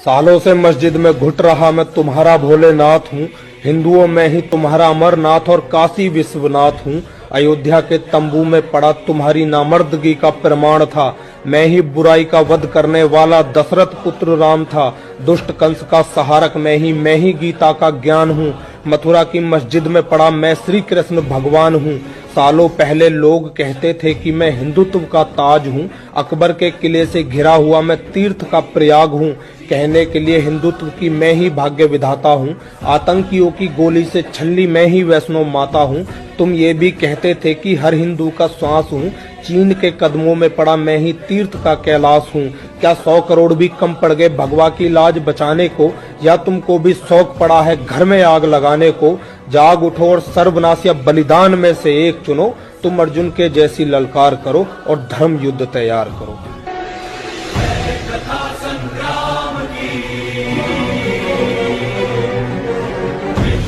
सालों से मस्जिद में घुट रहा मैं तुम्हारा भोलेनाथ हूँ। हिंदुओं में ही तुम्हारा अमरनाथ और काशी विश्वनाथ हूँ। अयोध्या के तंबू में पड़ा तुम्हारी नामर्दगी का प्रमाण था। मैं ही बुराई का वध करने वाला दशरथ पुत्र राम था। दुष्ट कंस का सहारक मैं ही गीता का ज्ञान हूँ। मथुरा की मस्जिद में पड़ा मैं श्री कृष्ण भगवान हूँ। सालों पहले लोग कहते थे कि मैं हिंदुत्व का ताज हूँ। अकबर के किले से घिरा हुआ मैं तीर्थ का प्रयाग हूँ। कहने के लिए हिंदुत्व की मैं ही भाग्य विधाता हूँ। आतंकियों की गोली से छल्ली मैं ही वैष्णो माता हूँ। तुम ये भी कहते थे कि हर हिंदू का श्वास हूँ। चीन के कदमों में पड़ा मैं ही तीर्थ का कैलाश हूँ। क्या 100 करोड़ भी कम पड़ गए भगवा की लाज बचाने को, या तुमको भी शौक पड़ा है घर में आग लगाने को? जाग उठो और सर्वनाश या बलिदान में से एक चुनो। तुम अर्जुन के जैसी ललकार करो और धर्म युद्ध तैयार करो।